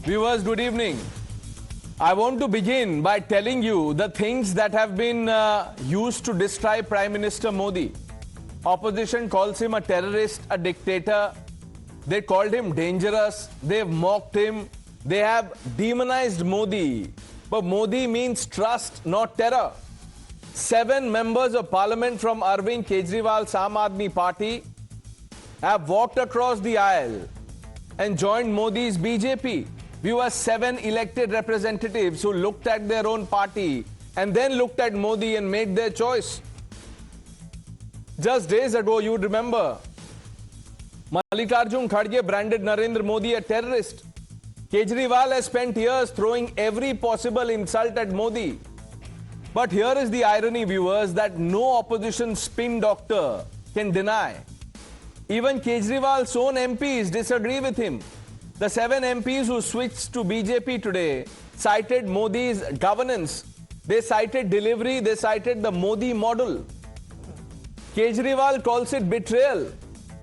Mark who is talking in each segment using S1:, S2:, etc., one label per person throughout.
S1: Viewers, good evening. I want to begin by telling you the things that have been used to describe Prime Minister Modi. Opposition calls him a terrorist, a dictator. They called him dangerous. They've mocked him. They have demonized Modi. But Modi means trust, not terror. 7 members of parliament from Arvind Kejriwal's Aam Aadmi Party have walked across the aisle and joined Modi's BJP. We were 7 elected representatives who looked at their own party and then looked at Modi and made their choice. Just days ago, you remember, Mallikarjun Kharge branded Narendra Modi a terrorist. Kejriwal has spent years throwing every possible insult at Modi. But here is the irony, viewers, that no opposition spin doctor can deny. Even Kejriwal's own MPs disagree with him. The 7 MPs who switched to BJP today cited Modi's governance. They cited delivery. They cited the Modi model. Kejriwal calls it betrayal.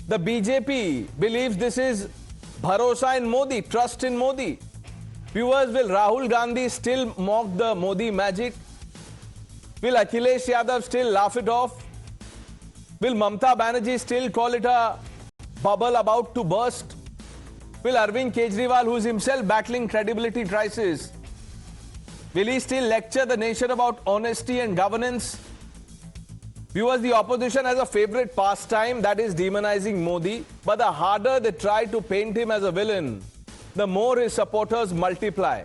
S1: The BJP believes this is bharosa in Modi, trust in Modi. Viewers, will Rahul Gandhi still mock the Modi magic? Will Akhilesh Yadav still laugh it off? Will Mamata Banerjee still call it a bubble about to burst? Will Arvind Kejriwal, who is himself battling credibility crisis, will he still lecture the nation about honesty and governance? Viewers, the opposition has a favorite pastime, that is demonizing Modi. But the harder they try to paint him as a villain, the more his supporters multiply.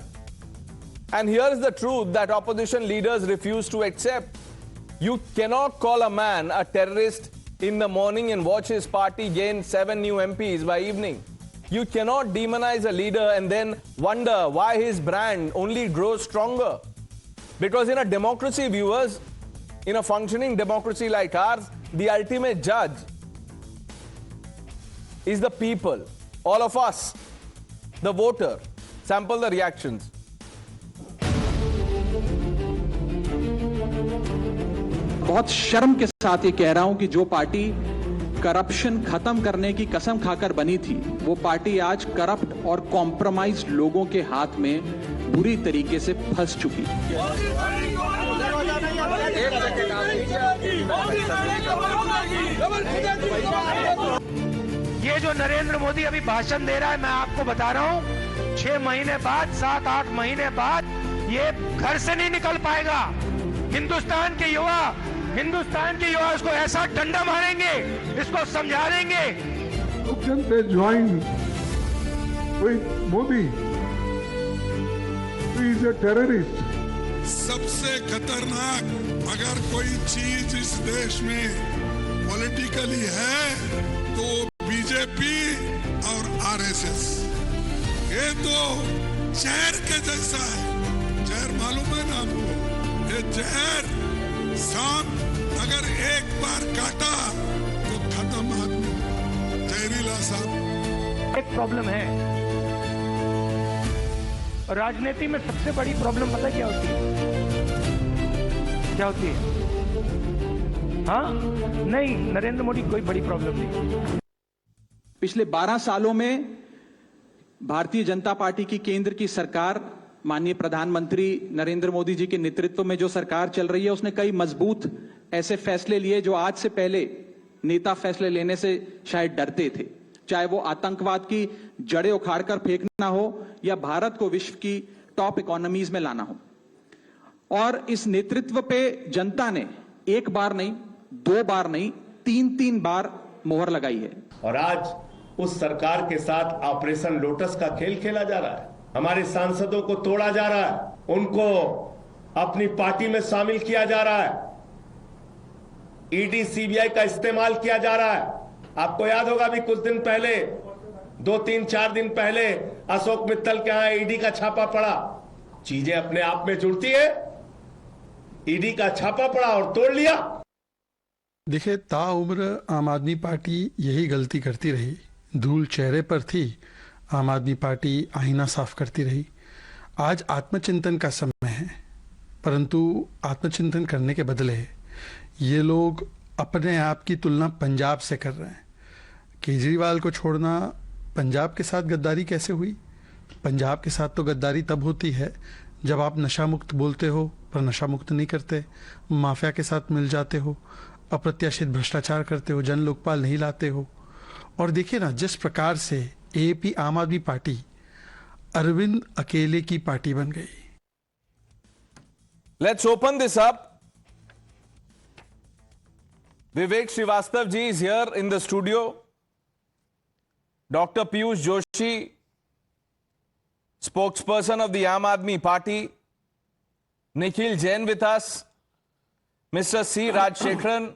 S1: And here's the truth that opposition leaders refuse to accept. You cannot call a man a terrorist in the morning and watch his party gain 7 new MPs by evening. You cannot demonize a leader and then wonder why his brand only grows stronger. Because in a democracy, viewers, in a functioning democracy like ours, the ultimate judge is the people, all of us, the voter. Sample the reactions.
S2: बहुत शर्म के साथ ये कह रहा हूं कि जो पार्टी करप्शन खत्म करने की कसम खाकर बनी थी, वो पार्टी आज करप्ट और कॉम्प्रोमाइज्ड लोगों के हाथ में बुरी तरीके से फंस चुकी है।
S3: ये जो नरेंद्र मोदी अभी भाषण दे रहा है, मैं आपको बता रहा हूं, 6 महीने बाद, 7-8 महीने बाद ये घर से नहीं निकल पाएगा। हिंदुस्तान के युवा इसको ऐसा डंडा मारेंगे, इसको समझा देंगे।
S4: They joined with Modi. He is a terrorist.
S5: सबसे खतरनाक अगर कोई चीज इस देश में पॉलिटिकली है तो बीजेपी और आरएसएस। ये तो जहर के जैसा है। जहर मालूम है ना आपको? ये जहर सांप अगर एक बार काटा तो खत्म आदमी, जहरीला सांप।
S3: एक प्रॉब्लम है, राजनीति में सबसे बड़ी प्रॉब्लम पता क्या होती है? क्या होती है? हाँ, नहीं, नरेंद्र मोदी कोई बड़ी प्रॉब्लम नहीं।
S2: पिछले 12 सालों में भारतीय जनता पार्टी की केंद्र की सरकार, माननीय प्रधानमंत्री नरेंद्र मोदी जी के नेतृत्व में जो सरकार चल रही है, उसने कई मजबूत ऐसे फैसले लिए जो आज से पहले नेता फैसले लेने से शायद डरते थे। चाहे वो आतंकवाद की जड़ें उखाड़कर फेंकना हो या भारत को विश्व की टॉप इकोनॉमीज में लाना हो। और इस नेतृत्व पे जनता ने 1 बार नहीं, 2 बार नहीं, 3-3 बार मोहर लगाई है।
S6: और आज उस सरकार के साथ ऑपरेशन लोटस का खेल खेला जा रहा है। हमारे सांसदों को तोड़ा जा रहा है, उनको अपनी पार्टी में शामिल किया जा रहा है, ईडी सीबीआई का इस्तेमाल किया जा रहा है। आपको याद होगा अभी कुछ दिन पहले, 2-3-4 दिन पहले अशोक मित्तल के यहां ईडी का छापा पड़ा। चीजें अपने आप में जुड़ती है। ईडी का छापा पड़ा और तोड़ लिया।
S4: देखिए, ताउम्र आम आदमी पार्टी यही गलती करती रही। धूल चेहरे पर थी, आम आदमी पार्टी आईना साफ करती रही। आज आत्मचिंतन का समय है, परंतु आत्मचिंतन करने के बदले ये लोग अपने आप की तुलना पंजाब से कर रहे हैं। केजरीवाल को छोड़ना पंजाब के साथ गद्दारी कैसे हुई? पंजाब के साथ तो गद्दारी तब होती है जब आप नशा मुक्त बोलते हो पर नशा मुक्त नहीं करते, माफिया के साथ मिल जाते हो, अप्रत्याशित भ्रष्टाचार करते हो, जन लोकपाल नहीं लाते हो। और देखिए ना, जिस प्रकार से एपी आम आदमी पार्टी अरविंद अकेले की पार्टी बन गई।
S1: Let's open this up. Vivek Srivastava ji is here in the studio. Dr. Piyush Joshi, spokesperson of the Aam Aadmi Party. Nikhil Jain with us. Mr. C. Rajshekharan.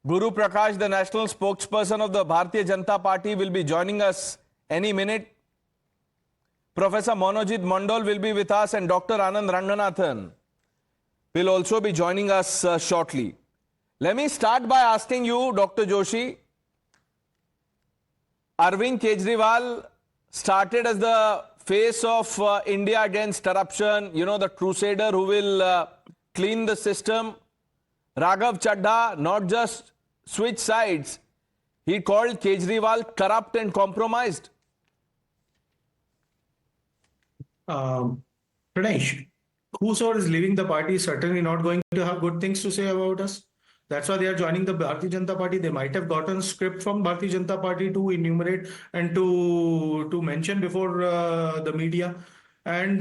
S1: Guru Prakash, the national spokesperson of the Bharatiya Janata Party, will be joining us any minute. Professor Monojit Mandal will be with us, and Dr. Anand Ranganathan will also be joining us shortly. Let me start by asking you, Dr. Joshi, Arvind Kejriwal started as the face of India against corruption, you know, the crusader who will clean the system. Raghav Chadha not just switched sides, he called Kejriwal corrupt and compromised.
S7: Pranesh, whosoever is leaving the party is certainly not going to have good things to say about us. That's why they are joining the Bharatiya Janata Party. They might have gotten a script from Bharatiya Janata Party to enumerate and to mention before the media. And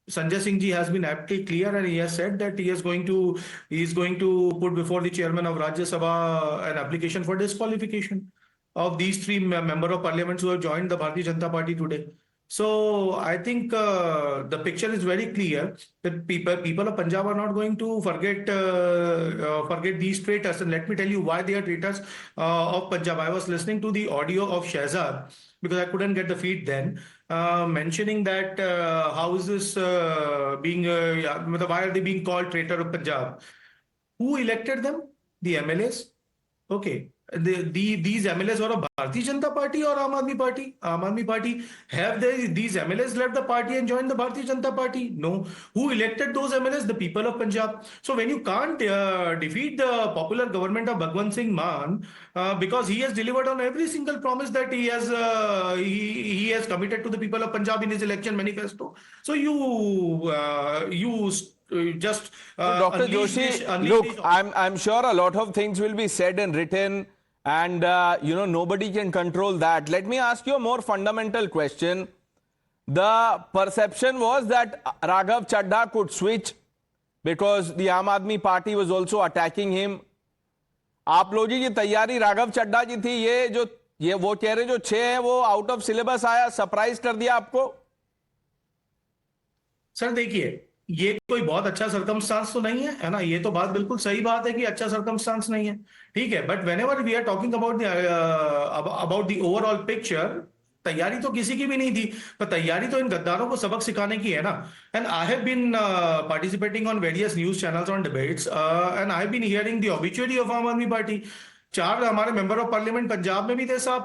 S7: Sanjay Singh ji has been aptly clear, and he has said that he is going to put before the chairman of Rajya Sabha an application for disqualification of these three member of parliament who have joined the Bharatiya Janata Party today. So I think the picture is very clear that people of Punjab are not going to forget these traitors. And let me tell you why they are traitors of Punjab. I was listening to the audio of Shehzad because I couldn't get the feed then, mentioning that how is this why are they being called traitor of Punjab? Who elected them? The MLAs. Okay. These MLAs are of Bharatiya Janata Party or Aam Aadmi Party? Aam Aadmi Party. Have these MLAs left the party and joined the Bharatiya Janata Party? No. Who elected those MLAs? The people of Punjab. So when you can't defeat the popular government of Bhagwant Singh Mann because he has delivered on every single promise that he has committed to the people of Punjab in his election manifesto. So just
S1: Dr. Joshi, look, I'm sure a lot of things will be said and written, and nobody can control that. Let me ask you a more fundamental question. The perception was that Raghav Chadha could switch because the Aam Aadmi Party was also attacking him. आप लोगों की तैयारी राघव चड्ढा की थी, ये वो कह रहे जो 6 है वो आउट ऑफ सिलेबस आया, सरप्राइज कर दिया आपको?
S7: सर देखिए, ये कोई बहुत अच्छा सर्कमस्टांस तो नहीं है ना, ये तो बात बिल्कुल सही बात है कि अच्छा सर्कमस्टांस नहीं है, ठीक है, but whenever we are talking about the overall picture, तैयारी तो किसी की भी नहीं थी, पर तैयारी तो इन गद्दारों को सबक सिखाने की है ना. And I have been participating on various news channels on debates and I have been hearing the obituary of Aam Aadmi party. 4 हमारे मेंबर ऑफ पार्लियामेंट पंजाब में भी थे साहब,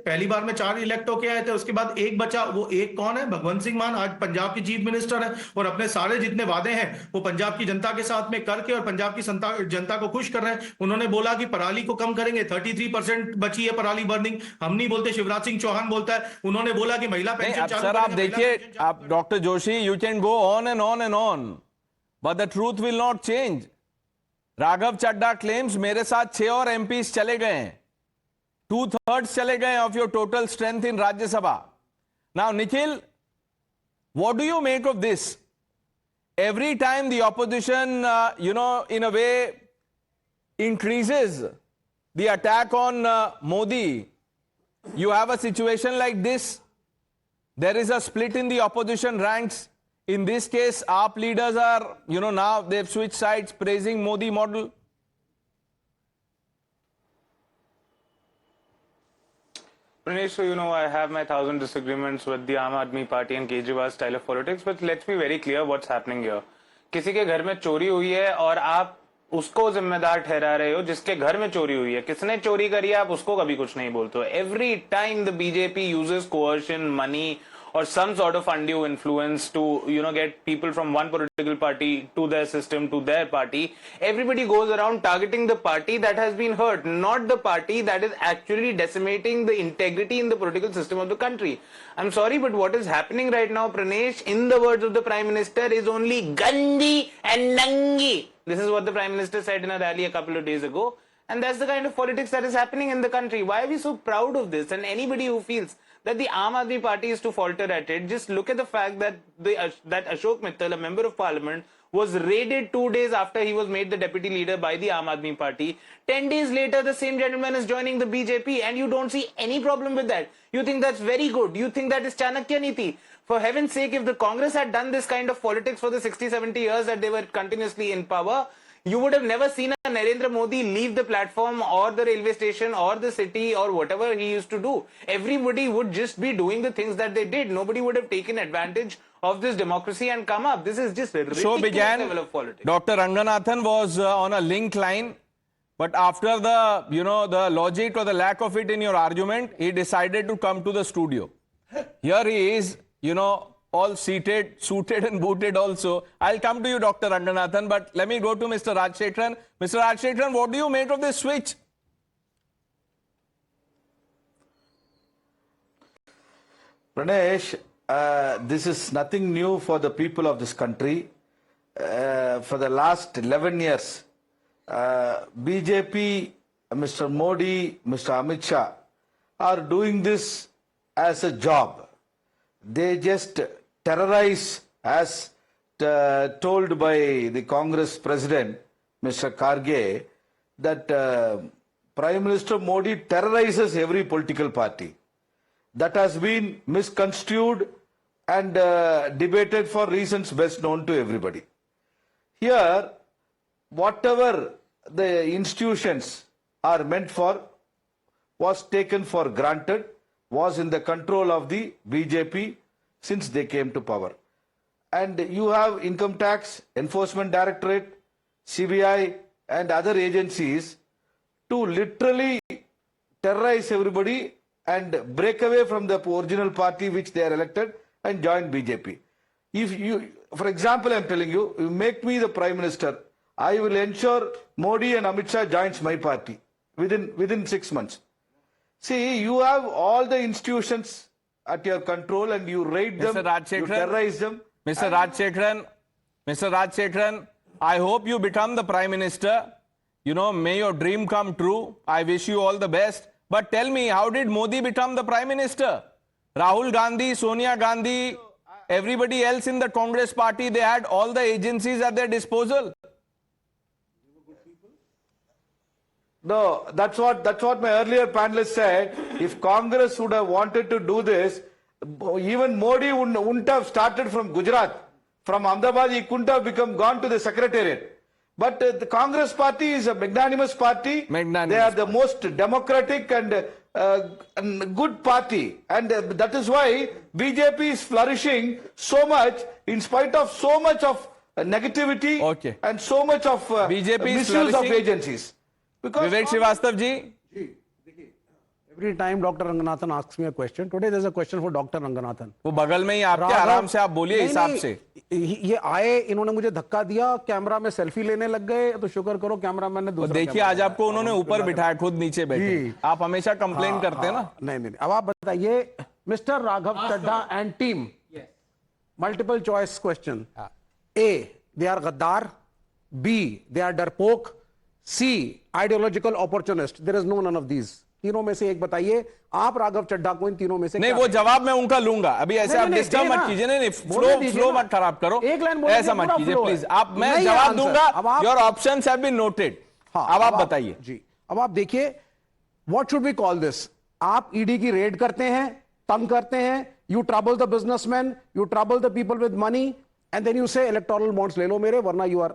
S7: पहली बार में 4 इलेक्ट होके आए थे, उसके बाद एक बचा, वो एक कौन है? भगवंत सिंह मान, आज पंजाब के चीफ मिनिस्टर है और अपने सारे जितने वादे हैं वो पंजाब की जनता के साथ में करके और पंजाब की जनता को खुश कर रहे हैं. उन्होंने बोला कि पराली को कम करेंगे, 33% बची है पराली बर्निंग, हम नहीं बोलते, शिवराज सिंह चौहान बोलता है. उन्होंने बोला कि महिला पेंशन चालू
S1: सर, आप देखिए, आप doctor Joshi, you can go on and on and on, but the truth will not change. Raghav Chadha claims मेरे साथ 6 और एमपीज चले गए हैं, 2/3 चले गए of your total strength in Rajya Sabha. Now, Nikhil, what do you make of this? Every time the opposition, in a way increases the attack on Modi, you have a situation like this. There is a split in the opposition ranks. In this case, AAP leaders are, now they've switched sides, praising Modi model.
S8: Pranesh, so I have my 1,000 disagreements with the Aam Aadmi Party and Kejriwal's style of politics, but let's be very clear what's happening here. किसी के घर में चोरी हुई है और आप उसको जिम्मेदार ठहरा रहे हो जिसके घर में चोरी हुई है. किसने चोरी करी है आप उसको कभी कुछ नहीं बोलते हो. Every time the BJP uses coercion, money or some sort of undue influence to, get people from one political party to their system, to their party. Everybody goes around targeting the party that has been hurt, not the party that is actually decimating the integrity in the political system of the country. I'm sorry, but what is happening right now, Pranesh, in the words of the Prime Minister, is only Gandhi and Nangi. This is what the Prime Minister said in a rally a couple of days ago. And that's the kind of politics that is happening in the country. Why are we so proud of this? And anybody who feels that the Aam Aadmi Party is to falter at it, just look at the fact that that Ashok Mittal, a member of parliament, was raided 2 days after he was made the deputy leader by the Aam Aadmi Party. 10 days later, the same gentleman is joining the BJP, and you don't see any problem with that. You think that's very good. You think that is Chanakya Niti. For heaven's sake, if the Congress had done this kind of politics for the 60-70 years that they were continuously in power, you would have never seen a Narendra Modi leave the platform or the railway station or the city or whatever he used to do. Everybody would just be doing the things that they did. Nobody would have taken advantage of this democracy and come up. This is just a ridiculous level of politics.
S1: Dr. Ranganathan was on a link line, but after the, the logic or the lack of it in your argument, he decided to come to the studio. Here he is, all seated, suited and booted also. I'll come to you, Dr. Ranganathan, but let me go to Mr. Rajshekharan. Mr. Rajshekharan, what do you make of this switch?
S9: Pranesh, this is nothing new for the people of this country. For the last 11 years, BJP, Mr. Modi, Mr. Amit Shah are doing this as a job. They just terrorize, as told by the Congress President, Mr. Kharge, that Prime Minister Modi terrorizes every political party. That has been misconstrued and debated for reasons best known to everybody. Here, whatever the institutions are meant for was taken for granted, was in the control of the BJP since they came to power. And you have Income Tax, Enforcement Directorate, CBI and other agencies to literally terrorize everybody and break away from the original party which they are elected and join BJP. If you, for example, I am telling you, you make me the Prime Minister, I will ensure Modi and Amit Shah joins my party within 6 months. See, you have all the institutions at your control and you raid them, you terrorize them.
S1: Mr. Rajshekharan, I hope you become the Prime Minister. May your dream come true. I wish you all the best. But tell me, how did Modi become the Prime Minister? Rahul Gandhi, Sonia Gandhi, everybody else in the Congress party, they had all the agencies at their disposal.
S9: No, that's what my earlier panelist said. If Congress would have wanted to do this, even Modi wouldn't have started from Gujarat. From Ahmedabad, he couldn't have gone to the Secretariat. But the Congress party is a magnanimous party. They are the most democratic and good party. And that is why BJP is flourishing so much in spite of so much of negativity and so much of misuse of agencies.
S1: Vivek Srivastava ji.
S10: Every time Dr. Ranganathan asks me a question, today there's a question for Dr. Ranganathan.
S1: वो बगल में ही आपके आराम से आप बोलिए हिसाब से.
S10: ये आए, इन्होंने मुझे धक्का दिया, कैमरा में सेल्फी लेने लग गए, तो शुक्र करो कैमरामैन ने दूसरा.
S1: देखिए आज आपको उन्होंने ऊपर बिठाया, खुद नीचे बैठे. आप हमेशा कंप्लेन करते हैं ना.
S10: नहीं. अब आप बताइए, mister Raghav Chadha and team. Multiple choice question. A, they are Gaddar. B, they are Darpok. C, ideological opportunist. There is no none of these. तीनों में से एक बताइए. आप राघव चड्ढा को इन तीनों में से
S1: नहीं, वो जवाब मैं उनका लूंगा. अभी ऐसे आप डिस्टर्ब मत कीजिए. नहीं, फ्लो मत खराब करो. ऐसा मत कीजिए प्लीज. आप, मैं जवाब दूंगा. Your options have been noted. अब आप बताइए
S10: जी. अब आप देखिए, what should we call this? आप ईडी की रेड करते हैं, तंग करते हैं. You trouble the businessman, you trouble the people with money, and then you say electoral bonds ले लो मेरे, वरना यू आर.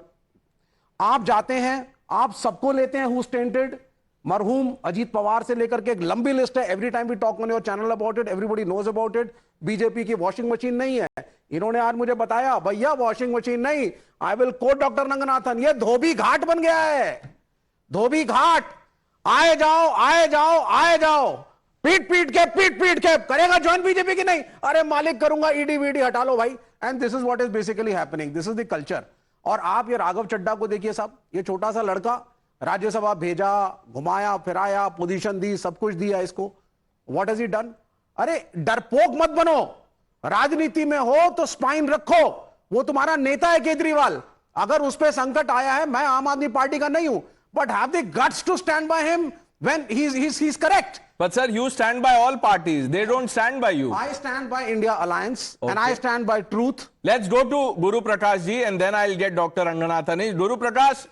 S10: आप जाते हैं, आप सबको लेते हैं हु स्टेंटेड. मरहूम अजीत पवार से लेकर के एक लंबी लिस्ट है. Every time we talk on your channel about it, everybody knows about it. BJP की वॉशिंग मशीन नहीं है. इन्होंने आज मुझे बताया, भैया वॉशिंग मशीन नहीं, I will quote doctor Ranganathan, ये धोबी घाट बन गया है. धोबी घाट. आए जाओ आए जाओ आए जाओ. पीट पीट के करेगा ज्वाइन बीजेपी की नहीं, अरे मालिक करूंगा, ईडी वीडी हटा लो भाई। And this is what is basically happening, this is the culture. और आप ये राघव चड्ढा को देखिए साहब, ये छोटा सा लड़का, राज्यसभा भेजा, घुमाया फिराया, पोजीशन दी, सब कुछ दिया इसको। What has he done? अरे डरपोक मत बनो, राजनीति में हो तो स्पाइन रखो। वो तुम्हारा नेता है केजरीवाल, अगर उस पर संकट आया है, मैं आम आदमी पार्टी का नहीं हूं, but have the guts to stand by him when he is correct.
S1: But sir, you stand by all parties. They don't stand by you.
S10: I stand by India Alliance and I stand by truth.
S1: Let's go to Guru Prakash ji and then I'll get Dr. Ranganathan. Guru Prakash,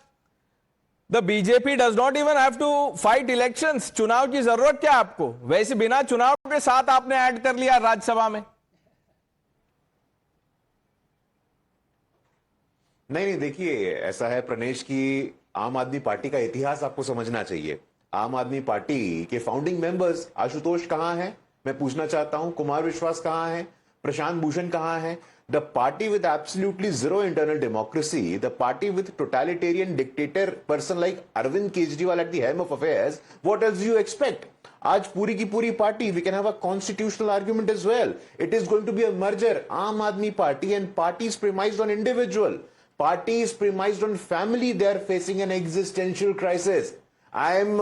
S1: the BJP does not even have to fight elections. चुनाव की जरूरत क्या आपको? वैसे बिना चुनाव के साथ आपने ऐड कर लिया राज्यसभा में।
S11: नहीं, देखिए ऐसा है प्रणेश की आम आदमी पार्टी का इतिहास आपको समझना चाहिए। आम आदमी पार्टी के फाउंडिंग मेंबर्स आशुतोष कहां हैं, मैं पूछना चाहता हूं। कुमार विश्वास कहां हैं, प्रशांत भूषण कहां हैं? The party with absolutely zero internal democracy, the party with totalitarian dictator person like Arvind Kejriwal at the helm of affairs, what else do you expect? आज पूरी की पूरी party, we can have a constitutional argument as well, it is going to be a merger. Aam Aadmi party and party is premised on individual, party is premised on family. They are facing an existential crisis. I am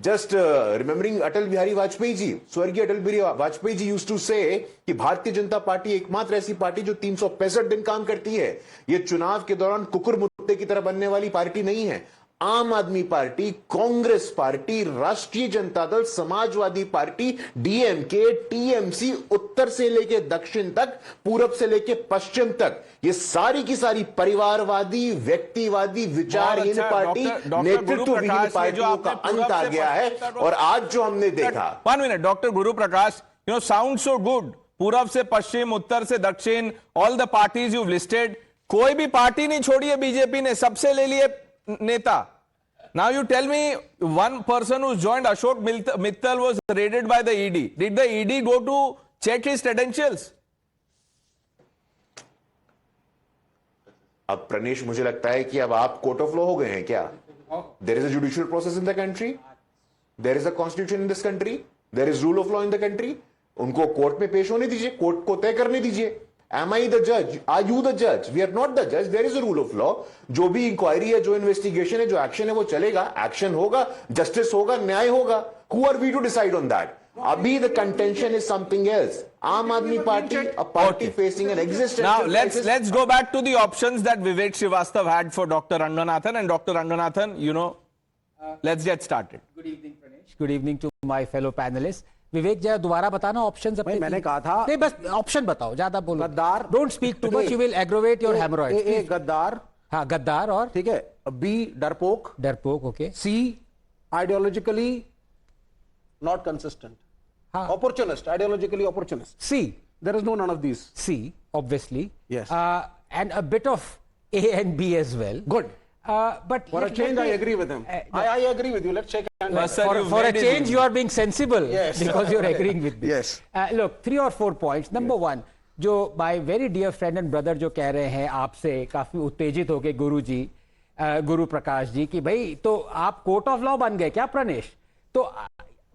S11: just remembering Atal Bihari Vajpayee ji. स्वर्गीय Atal Bihari Vajpayee ji used to say कि Bharatiya Janata party एकमात्र ऐसी party जो 365 दिन काम करती है। ये चुनाव के दौरान कुकुर मुत्ते की तरह बनने वाली पार्टी नहीं है। आम आदमी पार्टी, कांग्रेस पार्टी, राष्ट्रीय Janata Dal, Samajwadi party, DMK, TMC, उत्तर से लेके दक्षिण तक, पूरब से लेके पश्चिम तक, ये सारी की सारी परिवारवादी, व्यक्तिवादी, विचारहीन पार्टी, नेतृत्वहीन पार्टियों का अंत आ गया है। और आज जो हमने देखा,
S1: 1 minute, doctor Guru Prakash, you know sound so good, पूरब से पश्चिम, उत्तर से दक्षिण, all the parties you listed, कोई भी पार्टी नहीं छोड़ी है बीजेपी ने, सबसे ले लिए नेता। Now you tell me one person who joined Ashok Mittal was raided by the ED. Did the ED go to check his credentials?
S11: अब प्रणेश मुझे लगता है कि अब आप कोर्ट ऑफ लॉ हो गए हैं क्या? There is a judicial process in the country. There is a constitution in this country. There is rule of law in the country. उनको कोर्ट में पेश होने दीजिए, कोर्ट को तय करने दीजिए। Am I the judge? Are you the judge? We are not the judge. There is a rule of law. जो भी इंक्वायरी है, जो इन्वेस्टिगेशन है, जो एक्शन है, वो चलेगा, एक्शन होगा, जस्टिस होगा, न्याय होगा। Who are we to decide on that? अभी the contention is something else. आम Aadmi party, a party facing an existential
S1: Now
S11: crisis.
S1: let's go back to the options that Vivek Srivastava had for Dr. Ranganathan. And Dr. Ranganathan, you know, let's get started.
S12: Good evening, Pranesh. Good evening to my fellow panelists. विवेक जरा दोबारा बताना options अपने।
S10: मैंने कहा था,
S12: नहीं बस option बताओ, ज्यादा बोलो।
S10: गद्दार,
S12: don't speak too much, you will aggravate your haemorrhoids.
S10: A गद्दार,
S12: हाँ गद्दार, और
S10: ठीक है, बी डरपोक,
S12: डरपोक, okay.
S10: C ideologically not consistent,
S12: हाँ,
S10: opportunist, ideologically opportunist.
S12: C,
S10: There is no none of these.
S12: C obviously,
S10: Yes.
S12: And a bit of A and B as well.
S10: Good.
S12: But
S10: For a change, I agree with him. I agree with you. Let's shake hands.
S1: Sir, you've
S12: for a
S1: made it
S12: change,
S1: easy.
S12: you are being sensible.
S10: Yes.
S12: Because you're agreeing with me.
S10: Yes.
S12: Look, 3 or 4 points. Number one, जो my very dear friend and brother जो कह रहे हैं आपसे काफी उत्तेजित होके गुरु प्रकाश जी कि भाई तो आप कोर्ट ऑफ लॉ बन गए क्या प्रणेश? तो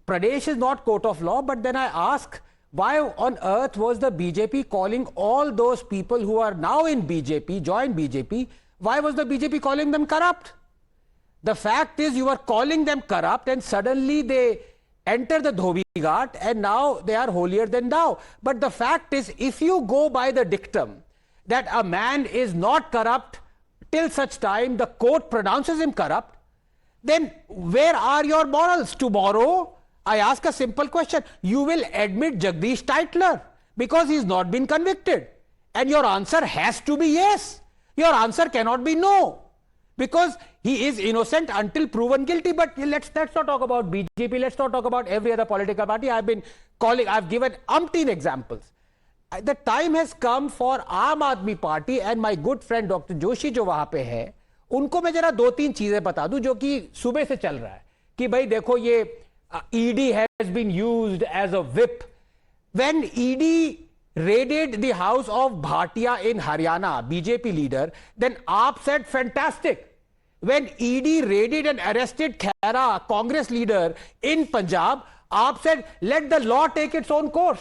S12: Pradesh is not court of law, but then I ask, why on earth was the BJP calling all those people who are now in BJP, joined BJP, why was the BJP calling them corrupt? The fact is, you were calling them corrupt and suddenly they enter the Dhobi Ghat and now they are holier than thou. But the fact is, if you go by the dictum that a man is not corrupt till such time the court pronounces him corrupt, then where are your morals? Tomorrow, I ask a simple question. You will admit Jagdish Titler because he's not been convicted. And your answer has to be yes. Your answer cannot be no. Because he is innocent until proven guilty. But let's not talk about BJP. Let's not talk about every other political party. I've given umpteen examples. The time has come for Aam Aadmi Party and my good friend Dr. Joshi जो वहां पे है, उनको मैं जरा 2-3 चीजें बता दूं जो कि सुबह से चल रहा है कि भाई देखो ये ED has been used as a whip. When ED raided the house of Bhatia in Haryana, BJP leader, then AAP said fantastic. When ED raided and arrested Khera, Congress leader in Punjab, आप said let the law take its own course,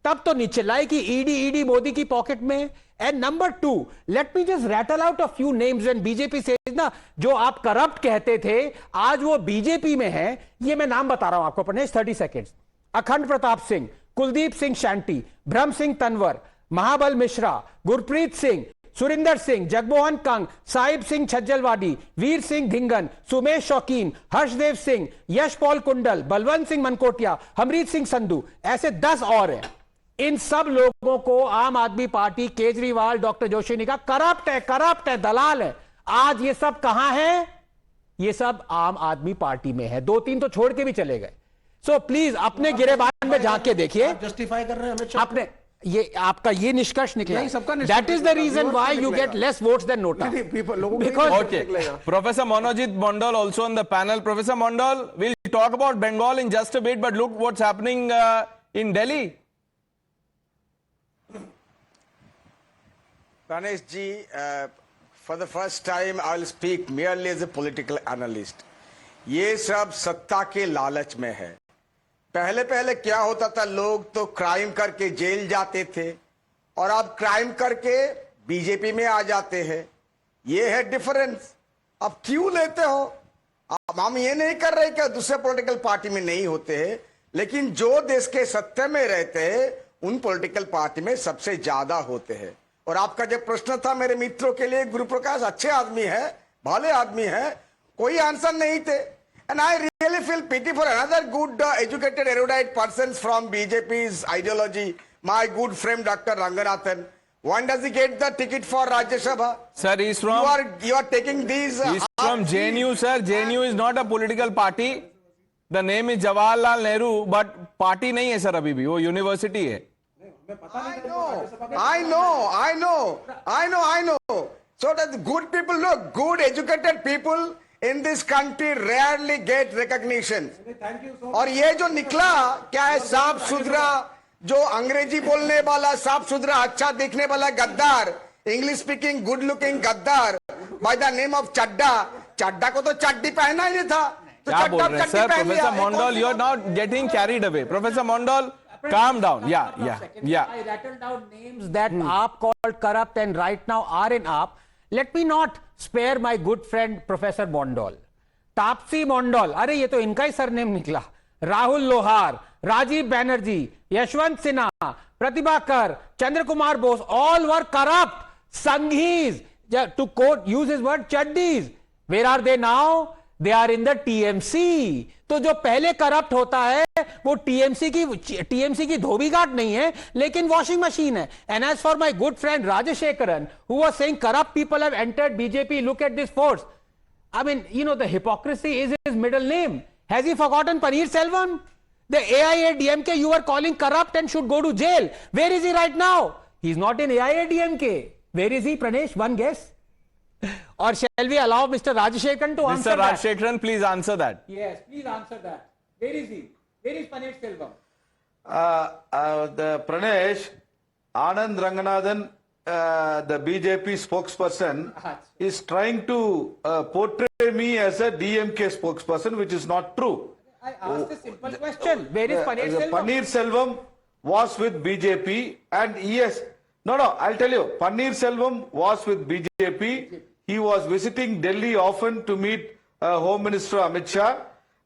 S12: तब तो नहीं चिल्लाए कि ED Modi की pocket में। And number 2, let me just rattle out a few names and BJP से ना, जो आप करप्ट कहते थे आज वो बीजेपी में है। ये मैं नाम बता रहा हूं आपको प्रणेश, 30 सेकेंड्स। अखंड प्रताप सिंह, कुलदीप सिंह शैंटी, ब्रह्म सिंह तनवर, महाबल मिश्रा, गुरप्रीत सिंह, सुरिंदर सिंह, जगमोहन कंग, साहिब सिंह छज्जलवाडी, वीर सिंह धिंगन, सुमेश शौकीन, हर्षदेव सिंह, यश पॉल कुंडल, बलवंत सिंह मनकोटिया, हमरीत सिंह संधू, ऐसे 10 और हैं। इन सब लोगों को आम आदमी पार्टी, केजरीवाल, डॉक्टर जोशी ने कहा करप्ट है, दलाल है। आज ये सब कहां है? ये सब आम आदमी पार्टी में है। 2-3 तो छोड़ के भी चले गए। सो प्लीज अपने गिरेबान में झांक के देखिए।
S10: जस्टिफाई कर रहे हैं अमित शाह
S12: आपने ये आपका ये निष्कर्ष निकला,
S10: नहीं, सबका
S12: that is the reason why you get less votes than NOTA.
S1: Okay. Professor Monojit Mondal also on the panel. Professor Mondal, we'll talk about Bengal in just a bit, but look what's happening in Delhi.
S13: Pranesh ji, for the first time I'll speak merely as a political analyst. ये सब सत्ता के लालच में है। पहले क्या होता था, लोग तो क्राइम करके जेल जाते थे और अब क्राइम करके बीजेपी में आ जाते हैं। ये है डिफरेंस। अब क्यों लेते हो? अब हम ये नहीं कर रहे कि दूसरे पॉलिटिकल पार्टी में नहीं होते हैं, लेकिन जो देश के सत्ता में रहते हैं उन पॉलिटिकल पार्टी में सबसे ज्यादा होते हैं। और आपका जो प्रश्न था मेरे मित्रों के लिए, गुरु प्रकाश अच्छे आदमी है, भले आदमी है, कोई आंसर नहीं थे। And I really feel pity for another good educated erudite persons from BJP's ideology, my good friend Dr. Ranganathan. When does he get the ticket for Rajya Sabha?
S1: Sir, he's from...
S13: You are taking these...
S1: He's from JNU, sir. JNU is not a political party. The name is Jawaharlal Nehru, but party नहीं है sir अभी भी, वो university है।
S13: I know. So that good people, look, good educated people in this country rarely get recognition. और ये जो निकला क्या है, साफ सुथरा जो अंग्रेजी बोलने वाला, साफ सुथरा अच्छा दिखने वाला गद्दार, इंग्लिश स्पीकिंग गुड लुकिंग गद्दार बाय द नेम ऑफ चड्डा को तो चड्डी पहना ही नहीं था, तो
S1: क्या बोल रहे हैं sir? Professor Mondal, you are not getting carried away. Professor Mondal, calm down. Yeah.
S12: I rattled out names that AAP called corrupt and right now are in AAP. Let me not spare my good friend Professor Mondal. Taapsee Mondal, अरे ये तो इनका ही surname निकला। राहुल लोहार, राजीव बैनर्जी, यशवंत सिन्हा, प्रतिभा कर, चंद्र Kumar Bose, all were corrupt. Sanghis, to quote, use his word, chaddis. Where are they now? They are in the TMC. तो जो पहले करप्ट होता है वो टीएमसी की धोबी घाट नहीं है, लेकिन वॉशिंग मशीन है। And as for my good friend Rajasekharan who was saying corrupt people have entered BJP, look at this force. I mean, you know, the hypocrisy is his middle name. Has he forgotten Paneer Selvam? The AIADMK you were calling corrupt and should go to jail. Where is he right now? He's not in AIADMK. Where is he, Pranesh? One guess. Or shall we allow Mr. Rajashekharan to answer that?
S1: Mr. Rajashekharan, please answer that.
S12: Yes, please answer that. Where is he? Where is Paneer Selvam?
S9: The Pranesh, Anand Ranganathan, the BJP spokesperson, is trying to portray me as a DMK spokesperson, which is not true.
S12: I asked a simple question. Where is Paneer Selvam?
S9: Paneer Selvam was with BJP, and yes, no, I'll tell you, Paneer Selvam was with BJP. He was visiting Delhi often to meet Home Minister Amit Shah.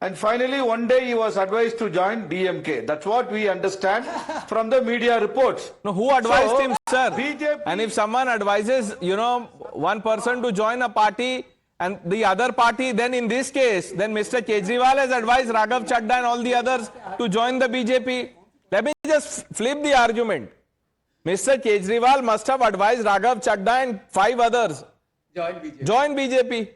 S9: And finally, one day he was advised to join DMK. That's what we understand from the media reports.
S1: No, who advised him, sir?
S9: BJP.
S1: And if someone advises, you know, one person to join a party and the other party, then in this case, then Mr. Kejriwal has advised Raghav Chadda and all the others to join the BJP. Let me just flip the argument. Mr. Kejriwal must have advised Raghav Chadda and 5 others. Join BJP.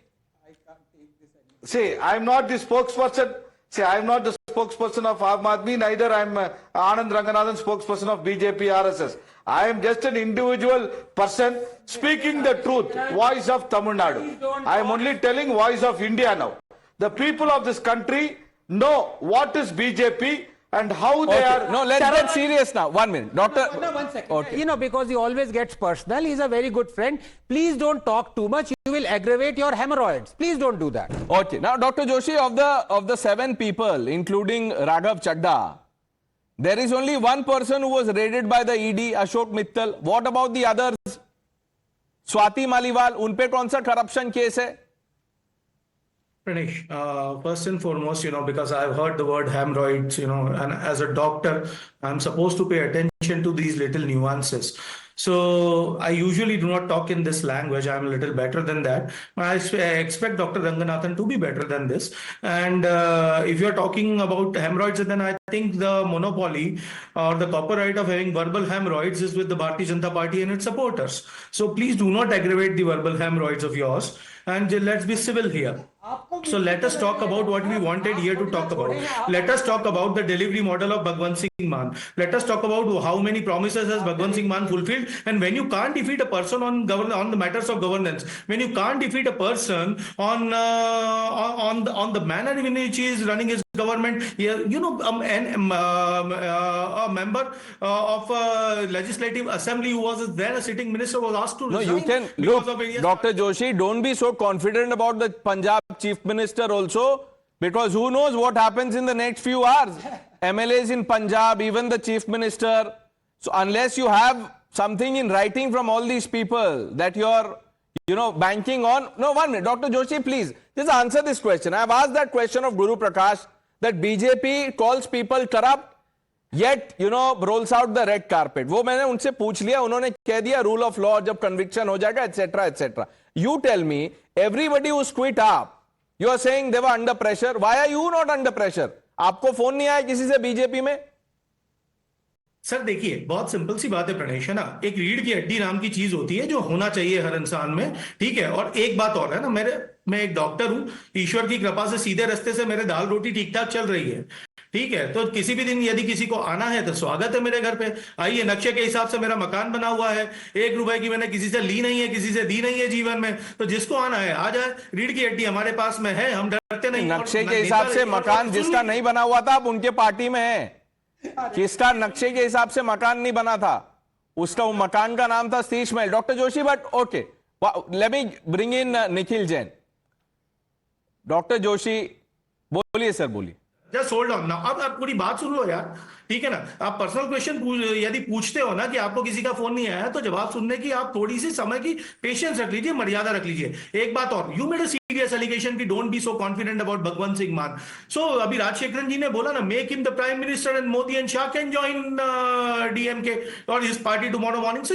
S9: See, I'm not the spokesperson. See, I'm not the spokesperson of Aam Aadmi, neither I'm Anand Ranganathan, spokesperson of BJP RSS. I am just an individual person speaking the truth, voice of Tamil Nadu. I am only telling voice of India now. The people of this country know what is BJP and how they are...
S1: No, let's get serious now. 1 minute. Doctor...
S12: No, 1 second. Okay. You know, because he always gets personal. He's a very good friend. Please don't talk too much. You will aggravate your hemorrhoids. Please don't do that.
S1: Okay, now Dr. Joshi, of the 7 people, including Raghav Chadha, there is only one person who was raided by the ED, Ashok Mittal. What about the others? Swati Maliwal, unpe kaun sa corruption case hai?
S7: Pranesh, first and foremost, because I've heard the word hemorrhoids, and as a doctor, I'm supposed to pay attention to these little nuances. So I usually do not talk in this language. I'm a little better than that. I expect Dr. Ranganathan to be better than this. And if you're talking about hemorrhoids, then I think the monopoly or the copyright of having verbal hemorrhoids is with the Bharatiya Janata Party and its supporters. So please do not aggravate the verbal hemorrhoids of yours. And let's be civil here. So let us talk about what we wanted here to talk about. Let us talk about the delivery model of Bhagwant Singh Mann. Let us talk about how many promises has Bhagwant Singh Mann fulfilled. And when you can't defeat a person on the matters of governance, when you can't defeat a person on the manner in which he is running his government, a member of legislative assembly who was then a sitting minister was asked to resign.
S1: No, you can look, Dr. Joshi, don't be so confident about the Punjab chief minister also, because who knows what happens in the next few hours. MLAs in Punjab, even the chief minister. So unless you have something in writing from all these people that you're, banking on. No, 1 minute. Dr. Joshi, please, just answer this question. I've asked that question of Guru Prakash, that BJP calls people corrupt, yet, rolls out the red carpet. वो मैंने उनसे पूछ लिया, उन्होंने कह दिया rule of law जब conviction हो जाएगा, etc., etc. You tell me, everybody who's quit up, you are saying they were under pressure. Why are you not under pressure? आपको फोन नहीं आया किसी से बीजेपी में?
S7: सर देखिए, बहुत सिंपल सी बात है प्रणेश, है ना, एक रीढ़ की हड्डी नाम की चीज होती है जो होना चाहिए हर इंसान में, ठीक है। और एक बात और है ना, मैं एक डॉक्टर हूं, ईश्वर की कृपा से सीधे रास्ते से मेरे दाल रोटी ठीक ठाक चल रही है, ठीक है। तो किसी भी दिन यदि किसी को आना है तो स्वागत है मेरे घर पे, आइए। नक्शे के हिसाब से मेरा मकान बना हुआ है, 1 रुपए की मैंने किसी से ली नहीं है, किसी से दी नहीं है जीवन में, तो जिसको आना है आ जाए। रीढ़ की हड्डी हमारे पास में है, हम डरते नहीं।
S1: नक्शे के हिसाब से मकान जिसका नहीं बना हुआ था अब उनके पार्टी में है, किसका नक्शे के हिसाब से मकान नहीं बना था, उसका वो मकान का नाम था सतीश महल। Doctor Joshi, but okay, let me bring in Nikhil Jain. Doctor Joshi बोलिए सर, बोलिए।
S7: जस्ट होल्ड ऑन ना, अब आप पूरी बात सुन लो यार, ठीक है ना। आप पर्सनल क्वेश्चन यदि पूछते हो ना कि आपको किसी का फोन नहीं आया, तो जवाब सुनने की आप थोड़ी सी समय की पेशेंस रख लीजिए, मर्यादा रख लीजिए। एक बात और, you made a serious allegation कि don't be so confident about Bhagwant Singh Mann. So अभी राजशेखरन जी ने बोला ना, make him the prime minister and Modi and Shah can join DMK और his party tomorrow morning. So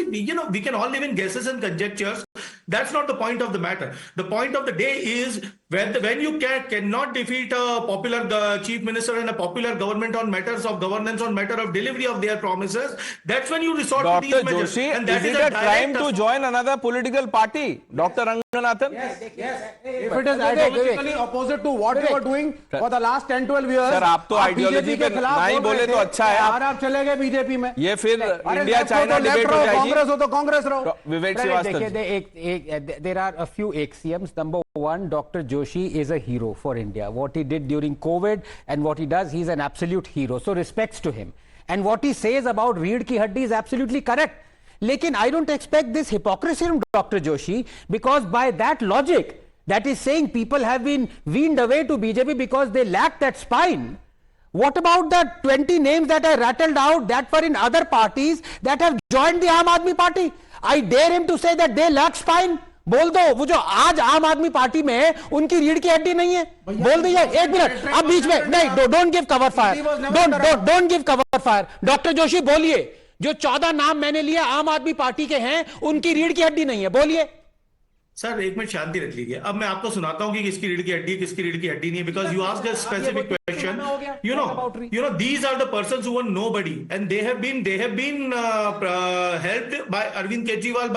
S7: we can all live in guesses and conjectures. That's not the point of the matter. The point of the day is when you cannot defeat a popular chief minister and a popular government on matters of governance, on matter of delivery of their promises, that's when you resort to these measures.
S1: Dr. Joshi,
S7: and that
S1: is it a crime to join another political party? Dr. Ranganathan?
S10: Yes. If it is ideologically opposite to what you were doing for the last 10-12 years,
S1: sir आप तो ideology के नहीं बोले तो अच्छा है,
S10: आप चले गए बीजेपी में,
S1: ये फिर इंडिया चाइना डिबेट हो जाएगी।
S10: कांग्रेस हो तो कांग्रेस रहो।
S1: विवेक Srivastava,
S12: there are a few axioms. Number one, Dr. Joshi is a hero for India. What he did during COVID and what he does, he's an absolute hero. So respects to him. And what he says about Reed ki haddi is absolutely correct. Lekin I don't expect this hypocrisy from Dr. Joshi, because by that logic, that is saying people have been weaned away to BJP because they lack that spine. What about the 20 names that I rattled out that were in other parties that have joined the Aam Aadmi Party? I dare him to say that they lack spine. बोल दो, वो जो आज आम Aadmi party में है उनकी रीढ़ की हड्डी नहीं है, बोल दीजिए। 1 मिनट, अब बीच में नहीं, don't give cover fire, don't give cover fire. Doctor Joshi बोलिए, जो 14 नाम मैंने लिए आम आदमी पार्टी के हैं उनकी रीढ़ की हड्डी नहीं है, बोलिए।
S7: सर 1 मिनट शांति रख लीजिए। अब मैं आपको सुनाता हूं कि किसकी रीढ़ की हड्डी, किसकी रीढ़ की हड्डी नहीं है, because you asked a specific question. You know these are the persons who were nobody and they have been helped by Arvind Kejriwal.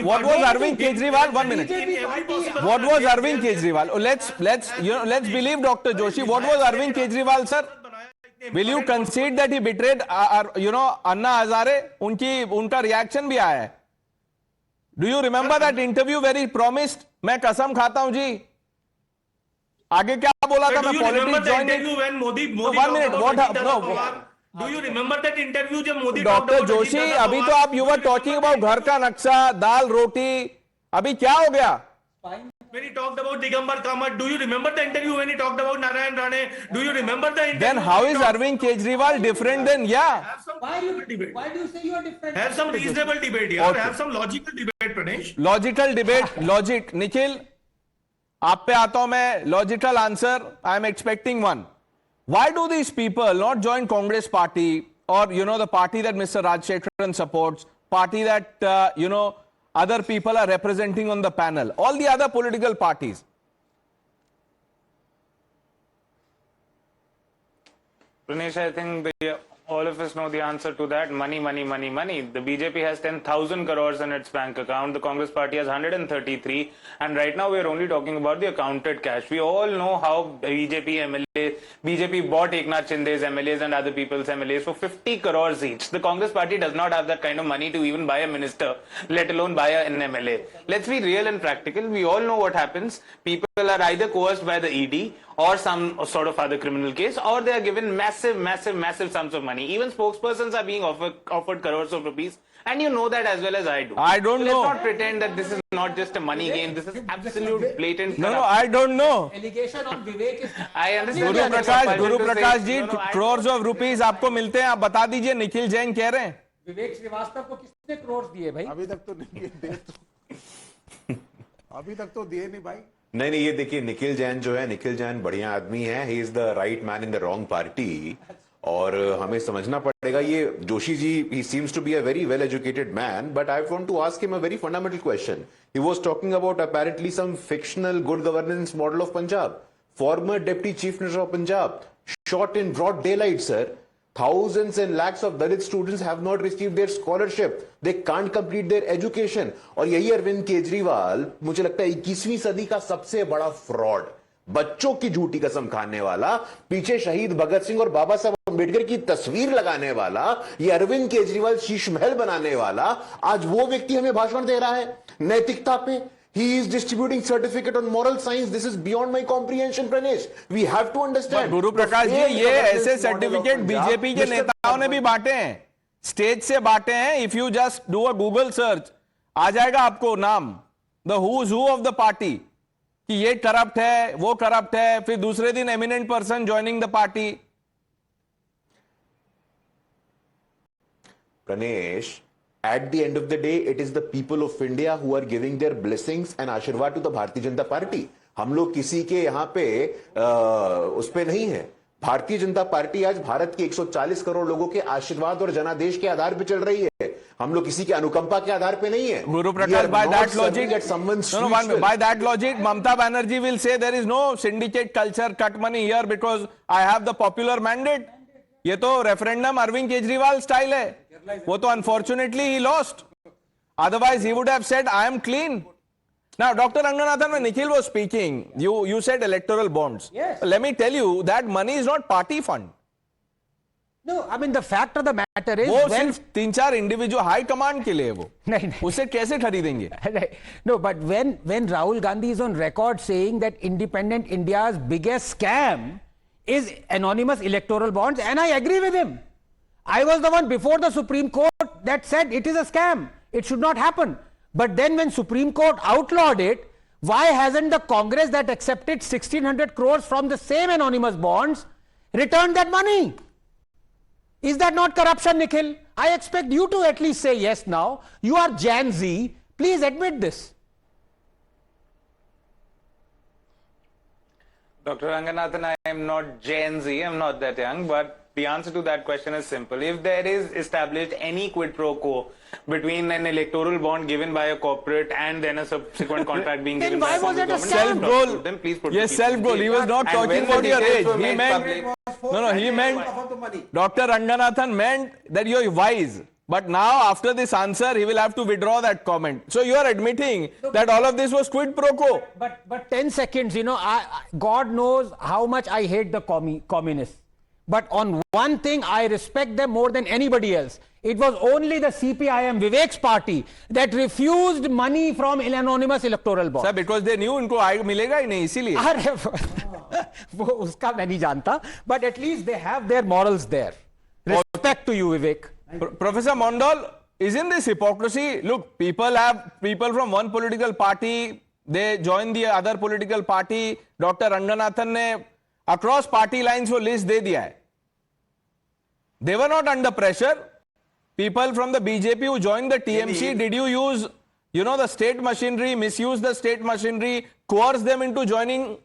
S1: What was Arvind Kejriwal? 1 minute. What was Arvind Kejriwal? Let's believe Dr. Joshi. What was Arvind Kejriwal, sir? Will you concede that he betrayed Anna Hazare? उनका reaction भी आया है। Do you remember that interview where he promised? मैं कसम खाता हूं जी। आगे क्या बोला था? मैं पॉलिटिक्स ज्वाइन नहीं। 1 minute.
S7: Do you remember that interview जब मोदी?
S1: डॉक्टर जोशी, अभी तो आप यू वर टॉकिंग अबाउट घर का नक्शा, दाल रोटी, अभी क्या हो गया?
S7: When he talked about Digambar Kamat, do you remember the interview when he talked about Narayan Rane? Do you remember the interview?
S1: Then how is Arvind Kejriwal different than, yeah?
S7: Have some reasonable debate.
S12: Why do you say you are different?
S7: Have some reasonable debate here.
S1: Okay.
S7: Have some logical debate, Pranesh.
S1: Logical debate, logic. Nikhil, आप पे आता हूं मैं. Logical answer, I am expecting one. Why do these people not join Congress party or, the party that Mr. Rajshekharan supports, party that, other people are representing on the panel, all the other political parties?
S8: Pranesh, I think all of us know the answer to that. Money, money, money, money. The BJP has 10,000 crores in its bank account. The Congress party has 133. And right now we're only talking about the accounted cash. We all know how BJP bought Eknath Shinde's MLAs and other people's MLAs for 50 crores each. The Congress party does not have that kind of money to even buy a minister, let alone buy an MLA. Let's be real and practical. We all know what happens. People are either coerced by the ED or some sort of other criminal case, or they are given massive, massive, massive sums of money. Even spokespersons are being offered crores of rupees, and you know that as well as I do.
S1: I don't know.
S8: Let's not pretend that this is not just a money game. This is absolute blatant corruption.
S1: No, I don't know.
S12: Allegation on Vivek is.
S8: I understand.
S1: Guru Prakash ji, crores of rupees आपको मिलते हैं, आप बता दीजिए. निखिल जैन कह रहे हैं.
S12: विवेक श्रीवास्तव को किसने crores दिए भाई?
S10: अभी तक तो नहीं अभी तक तो दिए नहीं भाई.
S11: नहीं, ये देखिए, निखिल जैन जो है, निखिल जैन बढ़िया आदमी है. He is the right man in the wrong party. और हमें समझना पड़ेगा, ये Joshi ji, he seems to be a very well educated man, but I want to ask him a very fundamental question. He was talking about apparently some fictional good governance model of Punjab. Former deputy chief minister of Punjab shot in broad daylight, sir. Thousands and lakhs of Dalit students have not received their scholarship. They can't complete their education. और यही अरविंद केजरीवाल, मुझे लगता है 21वीं सदी का सबसे बड़ा फ्रॉड, बच्चों की झूठी कसम खाने वाला, पीछे शहीद भगत सिंह और बाबा साहब अम्बेडकर की तस्वीर लगाने वाला, ये अरविंद केजरीवाल शीश महल बनाने वाला, आज वो व्यक्ति हमें भाषण दे रहा है नैतिकता पे. He is distributing certificate on moral science. This is beyond my comprehension, Pranesh. We have to understand.
S1: गुरु प्रकाश जी, ये ऐसे सर्टिफिकेट बीजेपी के नेताओं ने भी बांटे हैं, स्टेज से बांटे हैं. If you just do a Google search, आ जाएगा आपको नाम, द who's who of the party, कि ये करप्ट है, वो करप्ट है, फिर दूसरे दिन eminent person joining the party.
S11: Pranesh, at the end of the day, it is the people of India who are giving their blessings and आशीर्वाद to the Bharatiya Janata party. हम लोग किसी के यहाँ पे उस पे नहीं है. भारतीय जनता पार्टी आज भारत के 140 करोड़ लोगों के आशीर्वाद और जनादेश के आधार पे चल रही है. हम लोग किसी के अनुकंपा के आधार पे नहीं है.
S1: Guru Prakash, by that logic, by that logic, Mamata Banerjee will say there is no syndicate culture, cut money here because I have the popular mandate. ये तो रेफरेंडम अरविंद केजरीवाल स्टाइल है. वो तो unfortunately he lost. Otherwise he would have said I am clean. Now Dr. Ranganathan, when Nikhil was speaking, you said electoral bonds.
S12: Yes.
S1: Let me tell you that money is not party fund.
S12: No, I mean the fact of the matter is
S1: वो
S12: when
S1: सिर्फ 3-4 individual high command के लिए वो
S12: नहीं.
S1: उसे कैसे खरीदेंगे?
S12: No, but when Rahul Gandhi is on record saying that independent India's biggest scam is anonymous electoral bonds, and I agree with him. I was the one before the Supreme Court that said it is a scam. It should not happen. But then when Supreme Court outlawed it, why hasn't the Congress that accepted 1,600 crores from the same anonymous bonds returned that money? Is that not corruption, Nikhil? I expect you to at least say yes now. You are Gen Z. Please admit this.
S8: Dr. Ranganathan, I am not Gen Z, I'm not that young, but the answer to that question is simple. If there is established any quid pro quo between an electoral bond given by a corporate and then a subsequent contract being given by a government,
S1: self-goal.
S8: then please put
S1: Yes, self-goal. He was not talking about your age. He meant, he meant, Dr. Ranganathan meant that you're wise. But now, after this answer, he will have to withdraw that comment. So you are admitting that all of this was quid pro quo.
S12: But 10 seconds, God knows how much I hate the communists. But on one thing, I respect them more than anybody else. It was only the CPIM, Vivek's party, that refused money from anonymous electoral bonds.
S1: Sir, because they knew उनको आय मिलेगा ही नहीं, इसीलिए.
S12: वो उसका मैं नहीं जानता. But at least they have their morals there. Respect to you, Vivek.
S1: Professor Mondal, isn't this hypocrisy? Look, people from one political party they join the other political party. Dr. Ranganathan ने across party lines वो list दे दिया है. They were not under pressure. People from the BJP who joined the TMC, did you use, the state machinery, misuse the state machinery, coerce them into joining?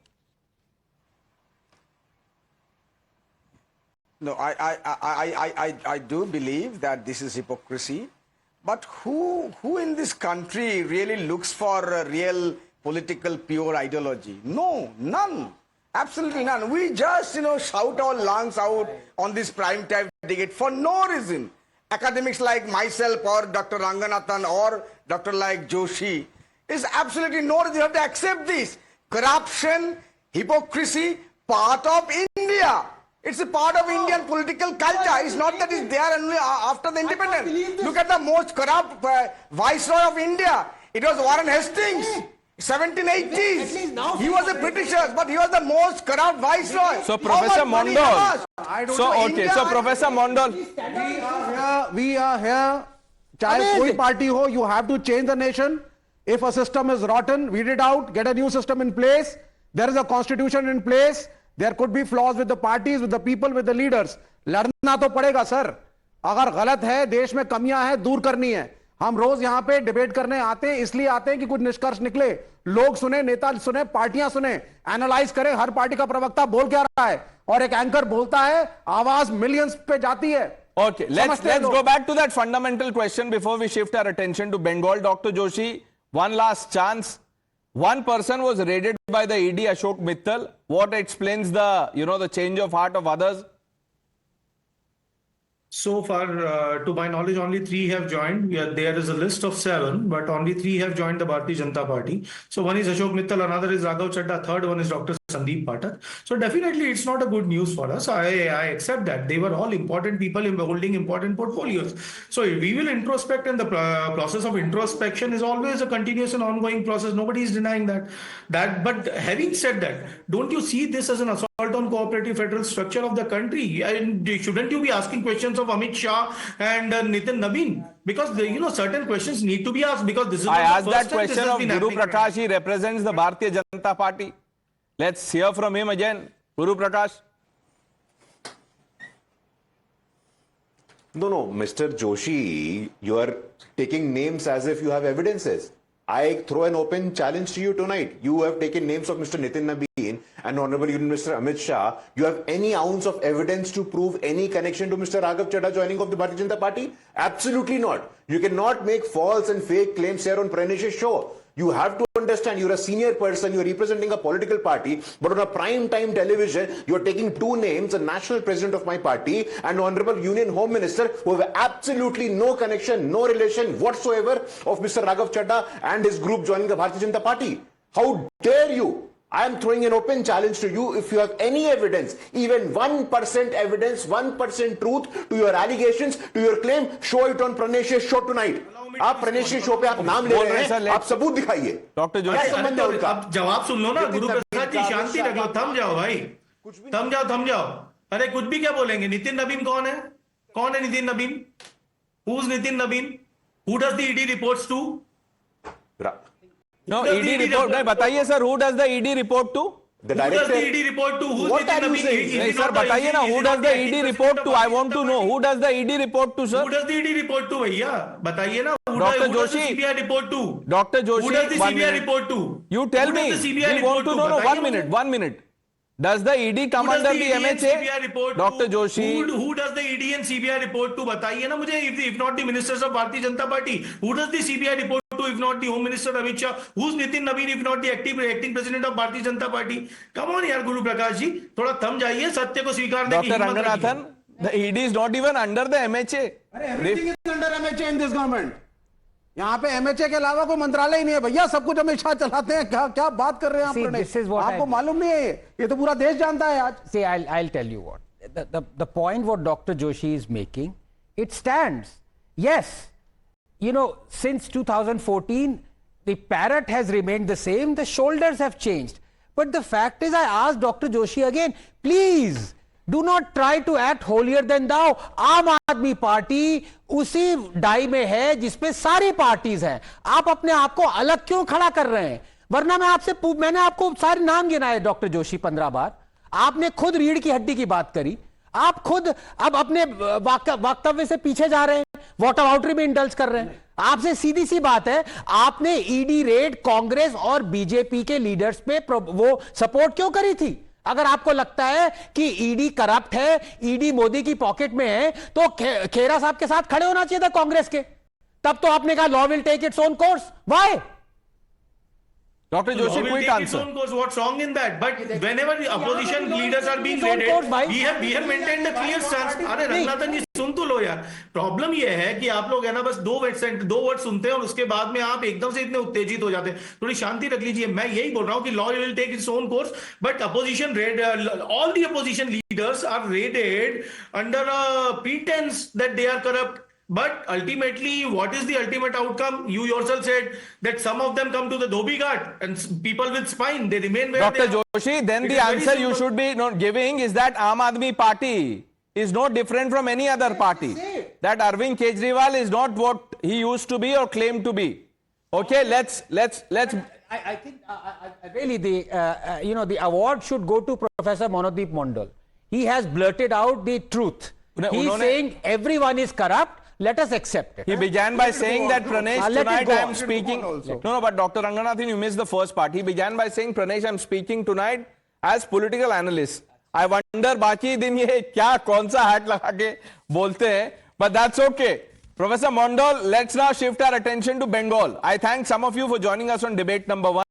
S13: No, I do believe that this is hypocrisy. But who in this country really looks for a real political pure ideology? No, none. Absolutely none. We just, shout our lungs out on this prime time debate for no reason. Academics like myself or Dr. Ranganathan or Dr. like Joshi is absolutely no reason. You have to accept this. Corruption, hypocrisy, part of India. It's a part of Indian political culture. It's not that it's there only after the independence. Look at the most corrupt viceroy of India. It was Warren Hastings. 1780s. He was a Britisher, but he was the most corrupt viceroy.
S1: So Professor Mondal. So Professor Mondal.
S10: We are here. चाहे कोई party हो, you have to change the nation. If a system is rotten, weed it out, get a new system in place. There is a constitution in place. There could be flaws with the parties, with the people, with the leaders. लड़ना तो पड़ेगा sir. अगर गलत है, देश में कमियां हैं, दूर करनी है. हम रोज यहां पे डिबेट करने आते हैं, इसलिए आते हैं कि कुछ निष्कर्ष निकले, लोग सुने, नेता सुने, पार्टियां सुने, एनालाइज करें हर पार्टी का प्रवक्ता बोल क्या रहा है, और एक एंकर बोलता है, आवाज मिलियंस पे जाती है.
S1: Okay, let's go back to that fundamental question before we shift our attention to Bengal. Dr. Joshi, one last chance. One person was raided by the ED, Ashok Mittal. What explains the, the change of heart of others?
S7: So far, to my knowledge, only 3 have joined. There is a list of 7, but only 3 have joined the Bharatiya Janata Party. So one is Ashok Mittal, another is Raghav Chadha, third one is Dr. Sandeep Pathak. So definitely it's not a good news for us. I accept that. They were all important people holding important portfolios. So we will introspect, and the process of introspection is always a continuous and ongoing process. Nobody is denying that. But having said that, don't you see this as an assault on cooperative federal structure of the country? And shouldn't you be asking questions of Amit Shah and Nitin Nabin? Because certain questions need to be asked, because this is
S1: I
S7: not the
S1: asked
S7: first
S1: that
S7: time this
S1: question
S7: has
S1: of
S7: been
S1: Guru
S7: happening.
S1: Prakash. He represents the Bharatiya Janata Party. Let's hear from him again. Guru Prakash.
S11: No, Mr. Joshi, you are taking names as if you have evidences. I throw an open challenge to you tonight. You have taken names of Mr. Nitin Nabin and Honorable Union Minister Amit Shah. You have any ounce of evidence to prove any connection to Mr. Raghav Chadha joining of the Bharatiya Janata Party? Absolutely not. You cannot make false and fake claims here on Pranesh's show. You have to understand, you're a senior person, you're representing a political party, but on a prime time television, you're taking 2 names, a national president of my party and Honorable Union Home Minister, who have absolutely no connection, no relation whatsoever of Mr. Raghav Chadha and his group joining the Bharatiya Janata Party. How dare you? I am throwing an open challenge to you. If you have any evidence, even 1% evidence, 1% truth to your allegations, to your claim, show it on Pranesh's show tonight. आप Pranesh show पे आप नाम ले रहे हैं, आप सबूत दिखाइए.
S1: डॉक्टर जोशी,
S7: अब जवाब सुन लो ना. गुरु प्रसाद जी, शांति रखो, थम जाओ भाई, थम जाओ. अरे कुछ भी क्या बोलेंगे. नितिन नबीन कौन है Nitin Nabin? Who is Nitin Nabin? Who does the ED reports to?
S1: No, ED report. नहीं बताइए sir, who does the ED report to?
S11: The director.
S7: Who does the ED report to? Who is Nitin Nabin?
S1: नहीं sir बताइए ना, who does the ED report to? I want to know who does the ED report to, sir?
S7: Who does the ED report to, भैया? बताइए ना.
S1: Dr.
S7: Who does the
S1: Joshi.
S7: CBI report to?
S1: Dr. Joshi.
S7: Who does the
S1: one
S7: CBI
S1: minute.
S7: report to?
S1: You tell
S7: Who
S1: me.
S7: does the CBI
S1: We want
S7: report
S1: to
S7: to?
S1: know. No,
S7: बताइए
S1: 1 minute. Does the ED come under the MHA? Dr. Joshi.
S7: Who does the ED and CBI report to? बताइए ना मुझे. If not the ministers of Bharatiya Janata Party, who does the CBI report to? If not the Home Minister Amit Shah, who's Nitin Nabin? If not the acting president of Bharatiya Janata Party? Come on, यार गुरु प्रकाश जी, थोड़ा थम जाइए, सत्य को स्वीकारने की
S1: Dr.
S7: हिम्मत रखिए.
S1: Ranganathan, the ED is not even under the MHA.
S10: Everything is under MHA in this government. यहाँ पे MHA के अलावा कोई मंत्रालय ही नहीं है भैया, सब कुछ अमित शाह चलाते हैं. क्या बात कर रहे हैं आप? आपको मालूम नहीं है ये तो पूरा देश जानता है आज.
S12: See, I'll tell you what. The point what Dr. Joshi is making, it stands. Yes, since 2014, the parrot has remained the same, the shoulders have changed. But the fact is, I asked Dr. Joshi again, please, do not try to act holier than thou. आम Aadmi party उसी die में है जिसपे सारी parties हैं. आप अपने आप को अलग क्यों खड़ा कर रहे हैं? वरना मैंने आपको सारे नाम गिनाए डॉक्टर जोशी 15 बार। आपने खुद रीढ़ की हड्डी की बात करी, आप खुद अब अपने वक्तव्य से पीछे जा रहे हैं, वॉटर आउटरी में इंडल्ज कर रहे हैं। आपसे सीधी सी बात है, आपने ईडी रेड कांग्रेस और बीजेपी के लीडर्स पे वो सपोर्ट क्यों करी थी? अगर आपको लगता है कि ईडी करप्ट है, ईडी मोदी की पॉकेट में है, तो खेरा साहब के साथ खड़े होना चाहिए था कांग्रेस के। तब तो आपने कहा law will take its own course. Why?
S1: Dr. Joshi, quick answer.
S7: What's wrong in that? But whenever the opposition leaders are being raided, we have maintained a clear stance. अरे रंगनाथन जी सुन तो लो यार। प्रॉब्लम ये है कि आप लोग है ना बस दो वर्ड सुनते हैं और उसके बाद में आप एकदम से इतने उत्तेजित हो जाते हैं। थोड़ी शांति रख लीजिए। मैं यही बोल रहा हूँ कि law will take its own course, but opposition raid, all the opposition leaders are raided under a pretence that they are corrupt. But ultimately, what is the ultimate outcome? You yourself said that some of them come to the Dhobi Ghat and people with spine, they remain where
S1: Dr.
S7: they are.
S1: Joshi, then
S7: It
S1: the
S7: is very
S1: answer you
S7: simple.
S1: should be not giving is that Aam Aadmi Party is no different from any other party. That Arvind Kejriwal is not what he used to be or claimed to be. Okay, let's.
S12: I think really the award should go to Professor Monodeep Mondal. He has blurted out the truth. He's saying everyone is corrupt. Let us accept it.
S1: He began by saying that Pranesh, tonight I am speaking. No, but Dr. Ranganathan, you missed the first part. He began by saying, Pranesh, I am speaking tonight as political analyst. I wonder बाकी दिन ये क्या कौन सा hat लगा के बोलते हैं, but that's okay. Professor Mondal, let's now shift our attention to Bengal. I thank some of you for joining us on debate number 1.